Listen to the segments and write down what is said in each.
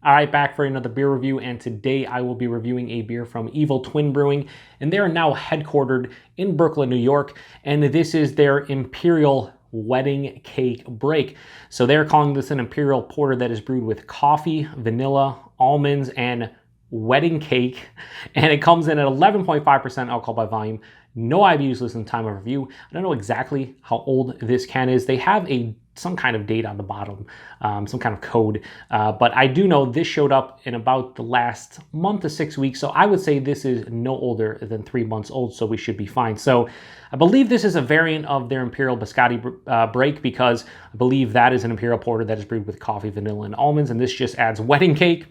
All right, back for another beer review, and today I will be reviewing a beer from Evil Twin Brewing, and they are now headquartered in Brooklyn, New York, and this is their Imperial Wedding Cake Break. So they're calling this an Imperial Porter that is brewed with coffee, vanilla, almonds, and wedding cake, and it comes in at 11.5% alcohol by volume. No IBUs listed in time of review. I don't know exactly how old this can is. They have some kind of date on the bottom, some kind of code, but I do know this showed up in about the last month to 6 weeks, so I would say this is no older than 3 months old, so we should be fine. So I believe this is a variant of their Imperial Biscotti Break, because I believe that is an Imperial Porter that is brewed with coffee, vanilla, and almonds, and this just adds wedding cake.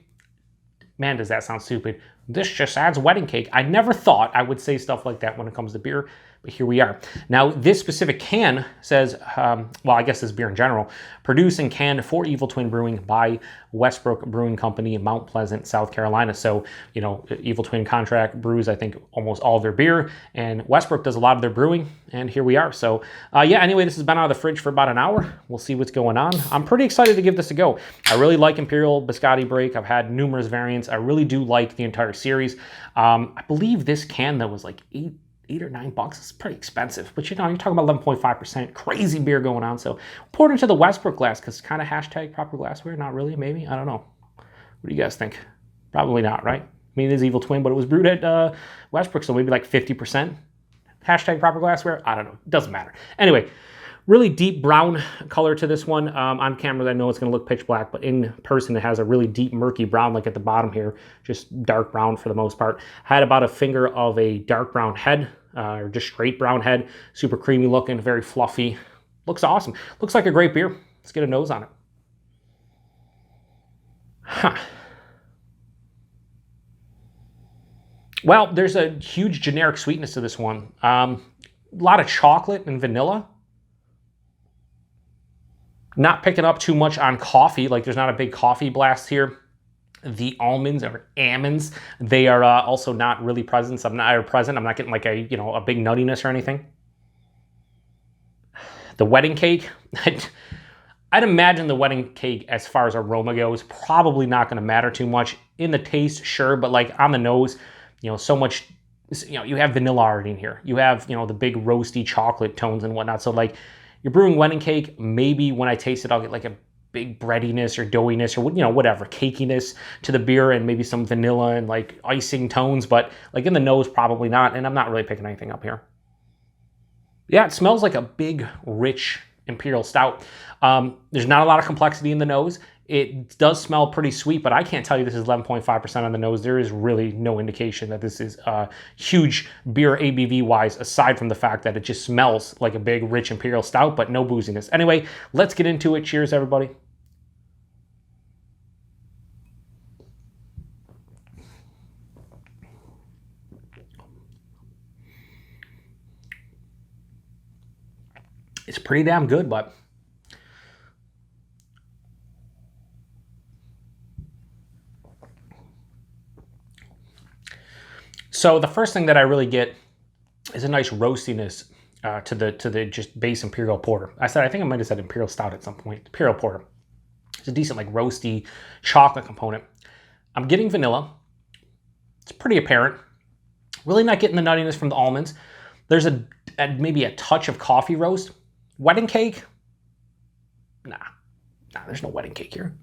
Man, does that sound stupid. This just adds wedding cake. I never thought I would say stuff like that when it comes to beer, but here we are. Now, this specific can says, well, I guess this beer in general, produced and canned for Evil Twin Brewing by Westbrook Brewing Company in Mount Pleasant, South Carolina. So, you know, Evil Twin contract brews, I think, almost all of their beer, and Westbrook does a lot of their brewing, and here we are. So, yeah, anyway, this has been out of the fridge for about an hour. We'll see what's going on. I'm pretty excited to give this a go. I really like Imperial Biscotti Break. I've had numerous variants. I really do like the entire series. I believe this can, though, was like $8 or $9. It's pretty expensive, but you know, you're talking about 11.5%, crazy beer going on. So poured into the Westbrook glass, because kind of hashtag proper glassware. Not really, maybe, I don't know. What do you guys think? Probably not, right? I mean, it is Evil Twin, but it was brewed at Westbrook, so maybe like 50% hashtag proper glassware. I don't know, it doesn't matter. Anyway, really deep brown color to this one. On camera, I know it's going to look pitch black, but in person, it has a really deep, murky brown, like at the bottom here, just dark brown for the most part. Had about a finger of a dark brown head, or just straight brown head. Super creamy looking, very fluffy. Looks awesome. Looks like a great beer. Let's get a nose on it. Huh. Well, there's a huge generic sweetness to this one. A lot of chocolate and vanilla. Not picking up too much on coffee, like there's not a big coffee blast here. The almonds or almonds, they are also not really present. I'm not getting like a big nuttiness or anything. The wedding cake, I'd imagine the wedding cake, as far as aroma goes, probably not going to matter too much. In the taste, sure, but like on the nose, so much. You have vanilla already in here. You have the big roasty chocolate tones and whatnot. So like, you're brewing wedding cake, maybe when I taste it, I'll get like a big breadiness or doughiness or whatever, cakiness to the beer, and maybe some vanilla and like icing tones, but like in the nose, probably not, and I'm not really picking anything up here. Yeah, it smells like a big, rich Imperial Stout. There's not a lot of complexity in the nose. It does smell pretty sweet, but I can't tell you this is 11.5% on the nose. There is really no indication that this is huge beer ABV-wise, aside from the fact that it just smells like a big, rich Imperial Stout, but no booziness. Anyway, let's get into it. Cheers, everybody. It's pretty damn good, but so the first thing that I really get is a nice roastiness to the just base Imperial Porter. I think I might have said Imperial Stout at some point. Imperial Porter. It's a decent like roasty chocolate component. I'm getting vanilla. It's pretty apparent. Really not getting the nuttiness from the almonds. There's maybe a touch of coffee roast. Wedding cake? Nah, there's no wedding cake here.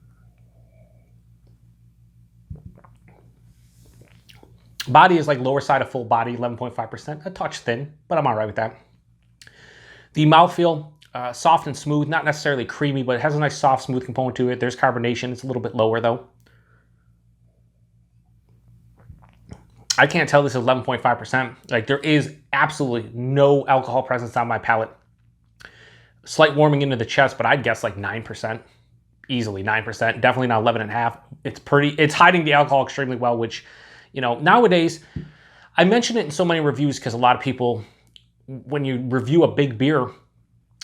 Body is like lower side of full body, 11.5%, a touch thin, but I'm all right with that. The mouthfeel, soft and smooth, not necessarily creamy, but it has a nice soft, smooth component to it. There's carbonation. It's a little bit lower though. I can't tell this is 11.5%. Like, there is absolutely no alcohol presence on my palate. Slight warming into the chest, but I'd guess like 9%. Easily 9%. Definitely not 11.5. It's hiding the alcohol extremely well, which, nowadays, I mention it in so many reviews because a lot of people, when you review a big beer,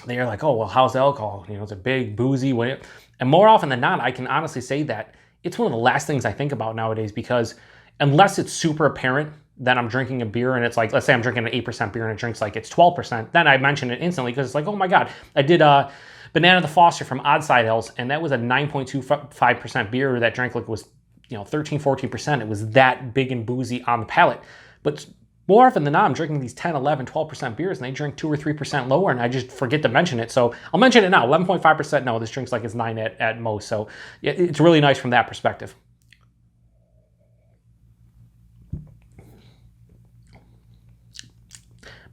they're like, oh, well, how's the alcohol? It's a big, boozy. And more often than not, I can honestly say that it's one of the last things I think about nowadays, because unless it's super apparent that I'm drinking a beer and it's like, let's say I'm drinking an 8% beer and it drinks like it's 12%, then I mention it instantly because it's like, oh my God, I did Banana the Foster from Oddside Ales, and that was a 9.25% beer that drank like it was, 13, 14%. It was that big and boozy on the palate. But more often than not, I'm drinking these 10, 11, 12% beers, and they drink 2 or 3% lower, and I just forget to mention it. So I'll mention it now. 11.5%, no, this drinks like it's 9 at most. So it's really nice from that perspective.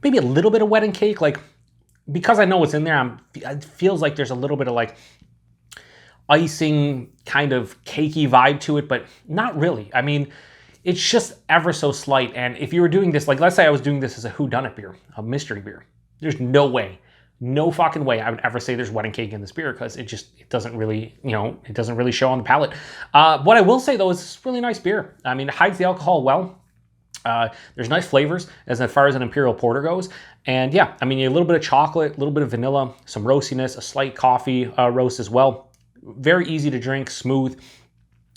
Maybe a little bit of wedding cake, like, because I know what's in there, it feels like there's a little bit of like icing kind of cakey vibe to it, but not really. I mean, it's just ever so slight. And if you were doing this, like let's say I was doing this as a whodunit beer, a mystery beer, there's no way, no fucking way I would ever say there's wedding cake in this beer, because it doesn't really, it doesn't really show on the palate. What I will say though is it's really nice beer. I mean, it hides the alcohol well. There's nice flavors as far as an Imperial Porter goes. And yeah, I mean, a little bit of chocolate, a little bit of vanilla, some roastiness, a slight coffee roast as well. Very easy to drink, smooth.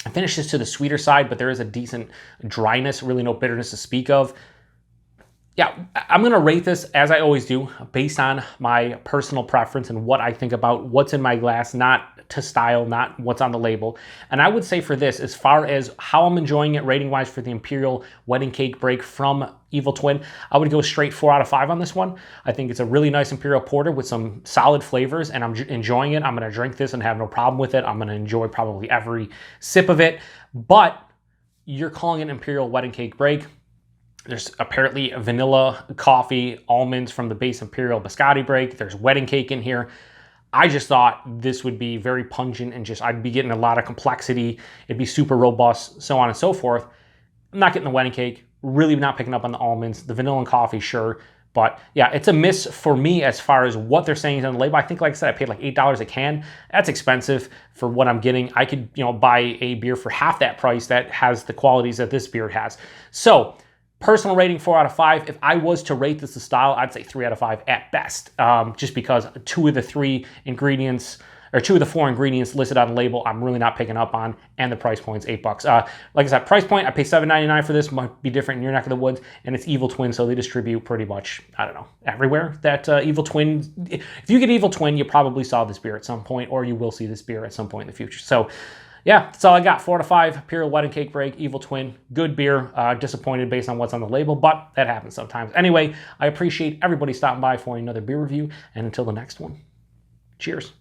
I finished this to the sweeter side, but there is a decent dryness, really no bitterness to speak of. Yeah, I'm going to rate this, as I always do, based on my personal preference and what I think about what's in my glass, not to style, not what's on the label. And I would say for this, as far as how I'm enjoying it rating-wise for the Imperial Wedding Cake Break from Evil Twin, I would go straight 4 out of 5 on this one. I think it's a really nice Imperial Porter with some solid flavors, and I'm enjoying it. I'm going to drink this and have no problem with it. I'm going to enjoy probably every sip of it. But you're calling it Imperial Wedding Cake Break. There's apparently vanilla, coffee, almonds from the base Imperial Biscotti Break. There's wedding cake in here. I just thought this would be very pungent and I'd be getting a lot of complexity. It'd be super robust, so on and so forth. I'm not getting the wedding cake, really not picking up on the almonds. The vanilla and coffee, sure. But yeah, it's a miss for me as far as what they're saying is on the label. I think, like I said, I paid like $8 a can. That's expensive for what I'm getting. I could, buy a beer for half that price that has the qualities that this beer has. So, personal rating 4 out of 5. If I was to rate this a style, I'd say 3 out of 5 at best. Just because 2 of the 4 ingredients listed on the label, I'm really not picking up on, and the price point's $8. Like I said, price point, I pay $7.99 for this. Might be different in your neck of the woods, and it's Evil Twin, so they distribute pretty much, I don't know, everywhere that Evil Twin. If you get Evil Twin, you probably saw this beer at some point, or you will see this beer at some point in the future. So, yeah, that's all I got. 4 out of 5, Imperial Wedding Cake Break, Evil Twin. Good beer. Disappointed based on what's on the label, but that happens sometimes. Anyway, I appreciate everybody stopping by for another beer review, and until the next one, cheers.